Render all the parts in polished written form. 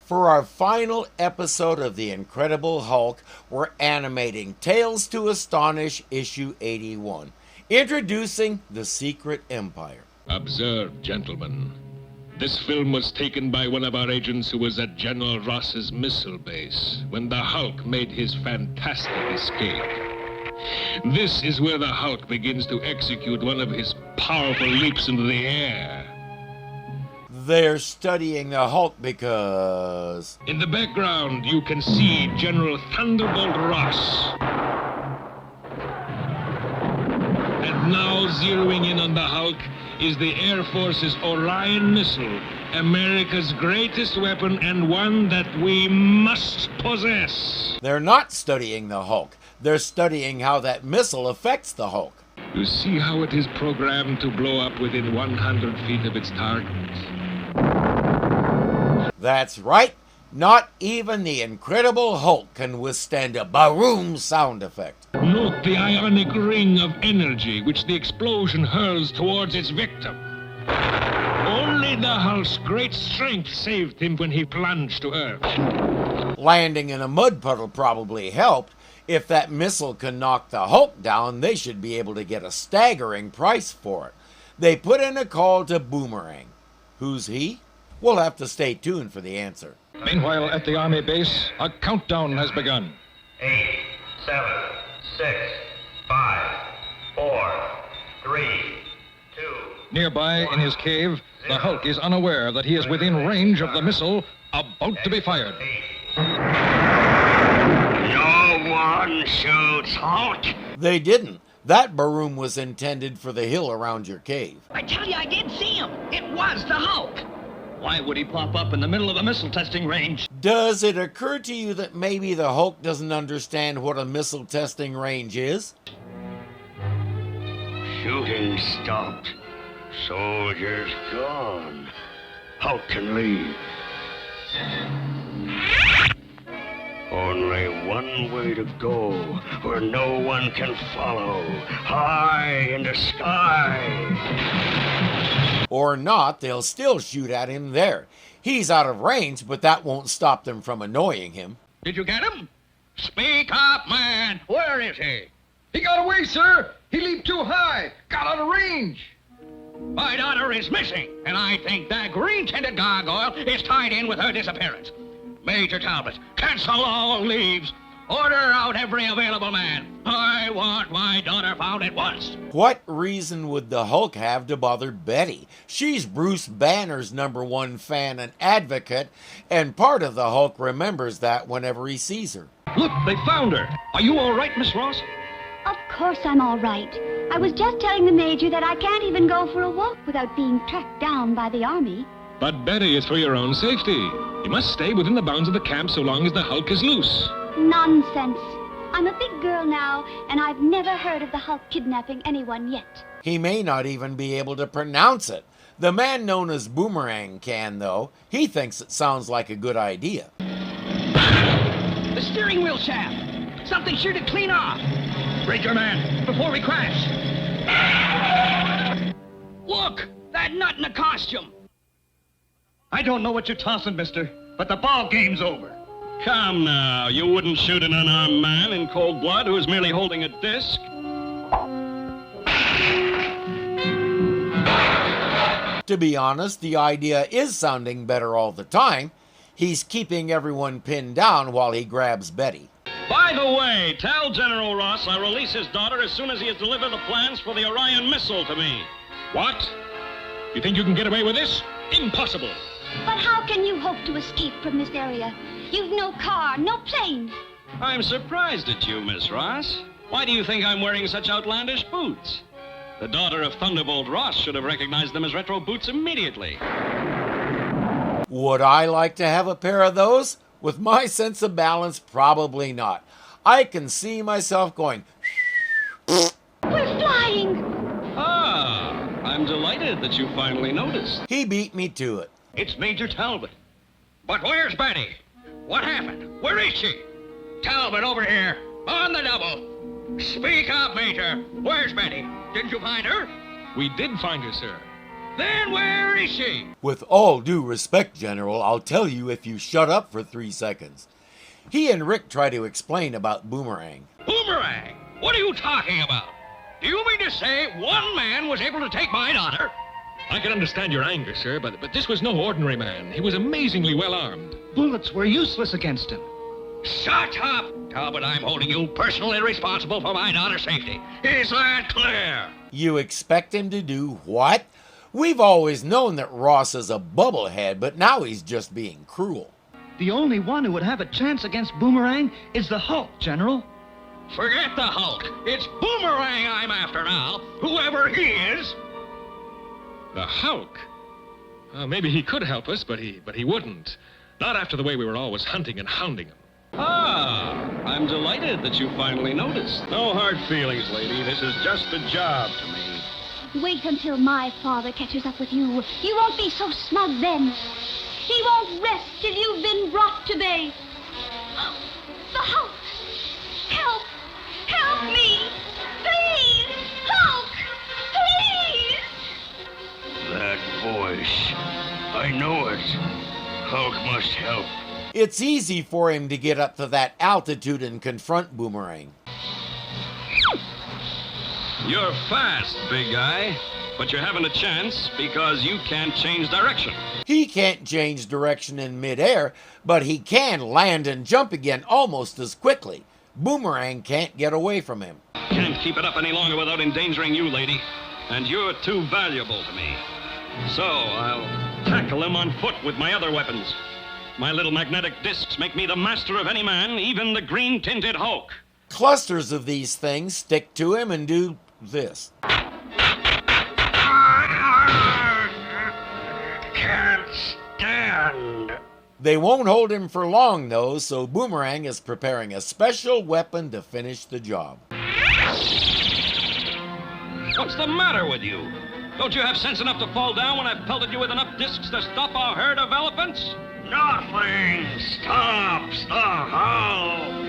For our final episode of The Incredible Hulk, we're animating Tales to Astonish issue 81, introducing the Secret Empire. Observe, gentlemen. This film was taken by one of our agents who was at General Ross's missile base when the Hulk made his fantastic escape. This is where the Hulk begins to execute one of his powerful leaps into the air. They're studying the Hulk because... In the background, you can see General Thunderbolt Ross. And now, zeroing in on the Hulk, is the Air Force's Orion missile, America's greatest weapon and one that we must possess. They're not studying the Hulk. They're studying how that missile affects the Hulk. You see how it is programmed to blow up within 100 feet of its target? That's right. Not even the Incredible Hulk can withstand a boom sound effect. Note the ionic ring of energy which the explosion hurls towards its victim. Only the Hulk's great strength saved him when he plunged to Earth. Landing in a mud puddle probably helped. If that missile can knock the Hulk down, they should be able to get a staggering price for it. They put in a call to Boomerang. Who's he? We'll have to stay tuned for the answer. Meanwhile, at the Army base, a countdown has begun. 8, 7, 6, 5, 4, 3, 2. Nearby, in his cave, the Hulk is unaware that he is within range of the missile about to be fired. No one shoots Hulk. They didn't. That baroom was intended for the hill around your cave. I tell you, I did see him. It was the Hulk. Why would he pop up in the middle of a missile testing range? Does it occur to you that maybe the Hulk doesn't understand what a missile testing range is? Shooting stopped. Soldiers gone. Hulk can leave. Only one way to go, where no one can follow. High in the sky. Or not, they'll still shoot at him there. He's out of range, but that won't stop them from annoying him. Did you get him? Speak up, man. Where is he? He got away, sir! He leaped too high! Got out of range! My daughter is missing, and I think that green-tinted gargoyle is tied in with her disappearance. Major Talbot, cancel all leaves. Order out every available man. I want my daughter found at once. What reason would the Hulk have to bother Betty? She's Bruce Banner's #1 fan and advocate, and part of the Hulk remembers that whenever he sees her. Look, they found her. Are you all right, Miss Ross? Of course I'm all right. I was just telling the Major that I can't even go for a walk without being tracked down by the Army. But Betty, is for your own safety. You must stay within the bounds of the camp so long as the Hulk is loose. Nonsense. I'm a big girl now, and I've never heard of the Hulk kidnapping anyone yet. He may not even be able to pronounce it. The man known as Boomerang can, though. He thinks it sounds like a good idea. The steering wheel shaft. Something sure to clean off. Break your man before we crash. Look, that nut in the costume. I don't know what you're tossing, mister, but the ball game's over. Come now, you wouldn't shoot an unarmed man in cold blood who is merely holding a disc. To be honest, the idea is sounding better all the time. He's keeping everyone pinned down while he grabs Betty. By the way, tell General Ross I'll release his daughter as soon as he has delivered the plans for the Orion missile to me. What? You think you can get away with this? Impossible. But how can you hope to escape from this area? You've no car, no plane. I'm surprised at you, Miss Ross. Why do you think I'm wearing such outlandish boots? The daughter of Thunderbolt Ross should have recognized them as retro boots immediately. Would I like to have a pair of those? With my sense of balance, probably not. I can see myself going... We're flying! Ah, I'm delighted that you finally noticed. He beat me to it. It's Major Talbot. But where's Betty? What happened? Where is she? Talbot, over here. On the double. Speak up, Major. Where's Betty? Didn't you find her? We did find her, sir. Then where is she? With all due respect, General, I'll tell you if you shut up for 3 seconds. He and Rick try to explain about Boomerang. Boomerang? What are you talking about? Do you mean to say one man was able to take my daughter? I can understand your anger, sir, but this was no ordinary man. He was amazingly well armed. Bullets were useless against him. Shut up! Talbot, I'm holding you personally responsible for my daughter's safety. Is that clear? You expect him to do what? We've always known that Ross is a bubblehead, but now he's just being cruel. The only one who would have a chance against Boomerang is the Hulk, General. Forget the Hulk. It's Boomerang I'm after now, whoever he is. The Hulk? Maybe he could help us, but he wouldn't. Not after the way we were always hunting and hounding him. Ah, I'm delighted that you finally noticed. No hard feelings, lady. This is just a job to me. Wait until my father catches up with you. You won't be so smug then. He won't rest till you've been brought to bay. The Hulk! Help! Help me! Please! Hulk! Please! That voice. I know it. Hulk must help. It's easy for him to get up to that altitude and confront Boomerang. You're fast, big guy. But you haven't a chance because you can't change direction. He can't change direction in midair, but he can land and jump again almost as quickly. Boomerang can't get away from him. Can't keep it up any longer without endangering you, lady. And you're too valuable to me. So I'll tackle him on foot with my other weapons. My little magnetic discs make me the master of any man, even the green-tinted Hulk. Clusters of these things stick to him and do this. Can't stand. They won't hold him for long, though, so Boomerang is preparing a special weapon to finish the job. What's the matter with you? Don't you have sense enough to fall down when I've pelted you with enough discs to stop a herd of elephants? Nothing stops the Hulk.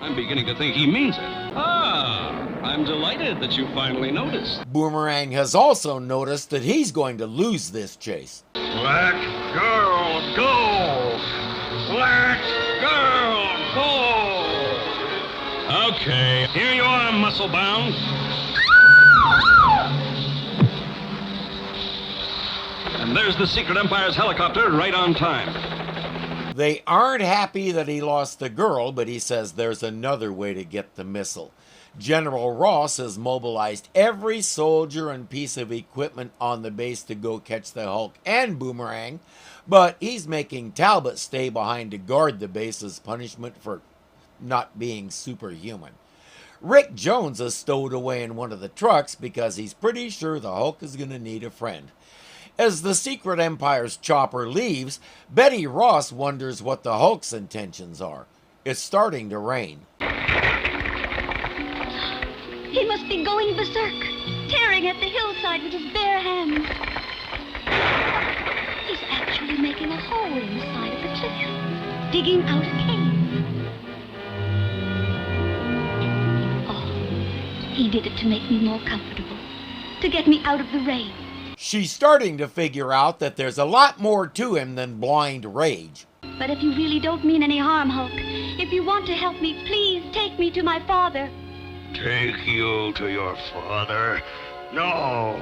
I'm beginning to think he means it. Ah, I'm delighted that you finally noticed. Boomerang has also noticed that he's going to lose this chase. Let girl go. Let girl go. Okay, here you are, muscle-bound. And there's the Secret Empire's helicopter right on time. They aren't happy that he lost the girl, but he says there's another way to get the missile. General Ross has mobilized every soldier and piece of equipment on the base to go catch the Hulk and Boomerang, but he's making Talbot stay behind to guard the base as punishment for not being superhuman. Rick Jones is stowed away in one of the trucks because he's pretty sure the Hulk is going to need a friend. As the Secret Empire's chopper leaves, Betty Ross wonders what the Hulk's intentions are. It's starting to rain. He must be going berserk, tearing at the hillside with his bare hands. He's actually making a hole in the side of the cliff, digging out a cave. Oh, he did it to make me more comfortable, to get me out of the rain. She's starting to figure out that there's a lot more to him than blind rage. But if you really don't mean any harm, Hulk, if you want to help me, please take me to my father. Take you to your father? No.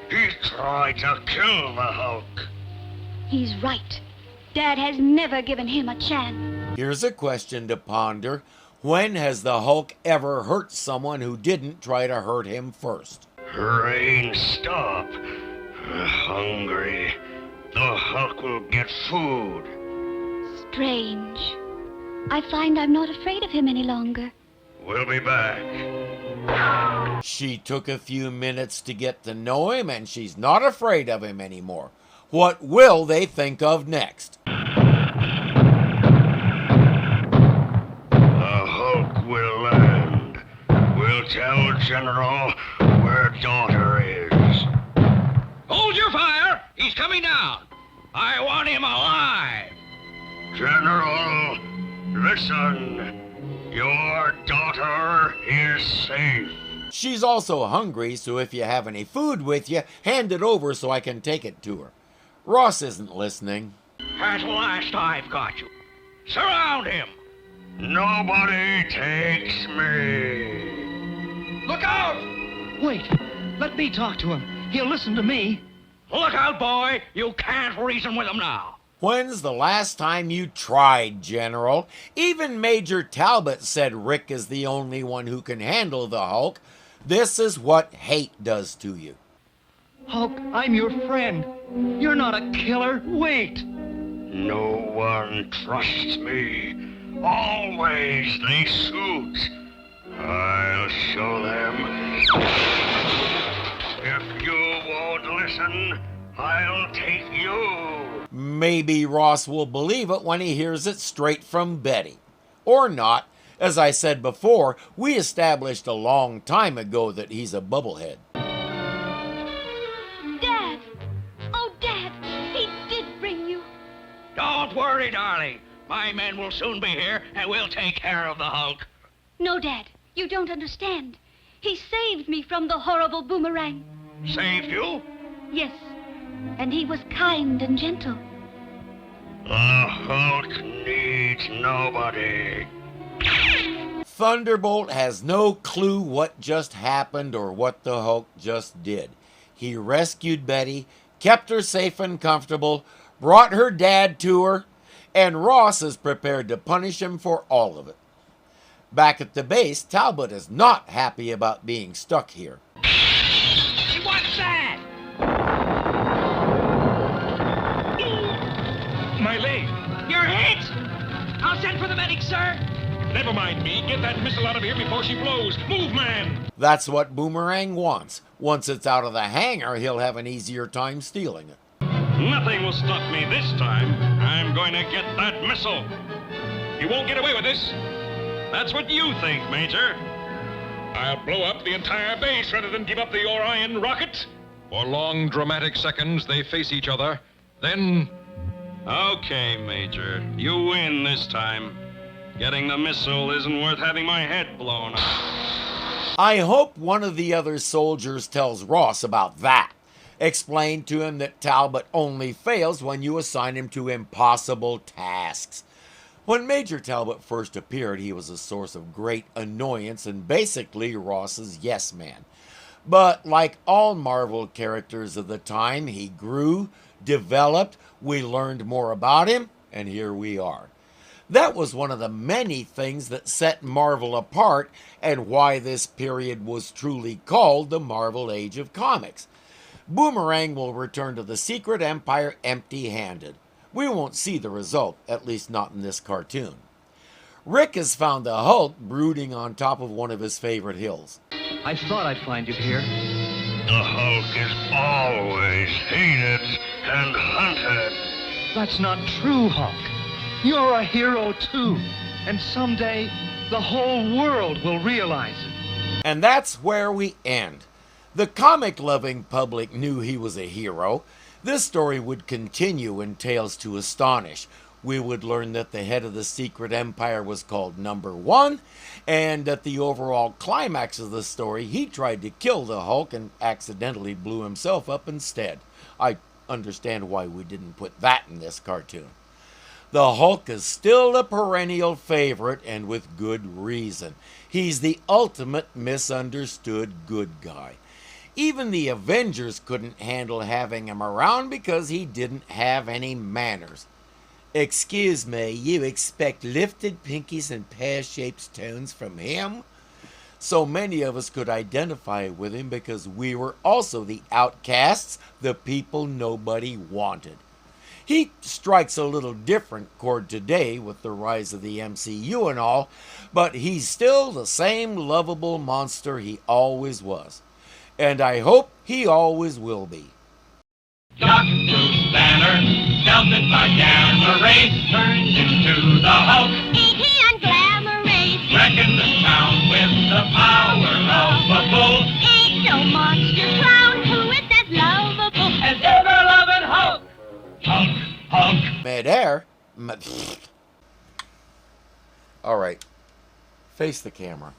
He tried to kill the Hulk. He's right. Dad has never given him a chance. Here's a question to ponder. When has the Hulk ever hurt someone who didn't try to hurt him first? Rain, stop. Hungry. The Hulk will get food. Strange. I find I'm not afraid of him any longer. We'll be back. She took a few minutes to get to know him, and she's not afraid of him anymore. What will they think of next? The Hulk will land. We'll tell General where daughter is. Hold your fire! He's coming down! I want him alive! General, listen. Your daughter is safe. She's also hungry, so if you have any food with you, hand it over so I can take it to her. Ross isn't listening. At last I've got you. Surround him. Nobody takes me. Look out! Wait, let me talk to him. He'll listen to me. Look out, boy. You can't reason with him now. When's the last time you tried, General? Even Major Talbot said Rick is the only one who can handle the Hulk. This is what hate does to you. Hulk, I'm your friend. You're not a killer. Wait. No one trusts me. Always they suit. I'll show them. If you won't listen, I'll take you. Maybe Ross will believe it when he hears it straight from Betty. Or not. As I said before, we established a long time ago that he's a bubblehead. Dad! Oh, Dad, he did bring you. Don't worry, darling. My men will soon be here, and we'll take care of the Hulk. No, Dad, you don't understand. He saved me from the horrible Boomerang. Saved you? Yes, and he was kind and gentle. The Hulk needs nobody. Thunderbolt has no clue what just happened or what the Hulk just did. He rescued Betty, kept her safe and comfortable, brought her dad to her, and Ross is prepared to punish him for all of it. Back at the base, Talbot is not happy about being stuck here. What's that? My leg. You're hit! I'll send for the medic, sir. Never mind me. Get that missile out of here before she blows. Move, man! That's what Boomerang wants. Once it's out of the hangar, he'll have an easier time stealing it. Nothing will stop me this time. I'm going to get that missile. You won't get away with this. That's what you think, Major. I'll blow up the entire base rather than give up the Orion rocket. For long, dramatic seconds, they face each other. Then, Okay, Major. You win this time. Getting the missile isn't worth having my head blown off. I hope one of the other soldiers tells Ross about that. Explain to him that Talbot only fails when you assign him to impossible tasks. When Major Talbot first appeared, he was a source of great annoyance and basically Ross's yes man. But like all Marvel characters of the time, he grew, developed, we learned more about him, and here we are. That was one of the many things that set Marvel apart and why this period was truly called the Marvel Age of Comics. Boomerang will return to the Secret Empire empty-handed. We won't see the result, at least not in this cartoon. Rick has found the Hulk brooding on top of one of his favorite hills. I thought I'd find you here. The Hulk is always hated and hunted. That's not true, Hulk. You're a hero, too. And someday, the whole world will realize it. And that's where we end. The comic-loving public knew he was a hero. This story would continue in Tales to Astonish. We would learn that the head of the Secret Empire was called Number One, and at the overall climax of the story, he tried to kill the Hulk and accidentally blew himself up instead. I understand why we didn't put that in this cartoon. The Hulk is still a perennial favorite, and with good reason. He's the ultimate misunderstood good guy. Even the Avengers couldn't handle having him around because he didn't have any manners. Excuse me, you expect lifted pinkies and pear-shaped stones from him? So many of us could identify with him because we were also the outcasts, the people nobody wanted. He strikes a little different chord today with the rise of the MCU and all, but he's still the same lovable monster he always was. And I hope he always will be. Dr. Bruce Banner, melted by gamma rays, turns into the Hulk. E.T. and Glamour Rays. Reckon the town with the power of a bull. Ain't no monster clown who is as lovable As ever-loving Hulk. Hulk, Hulk. Midair? All right. Face the camera.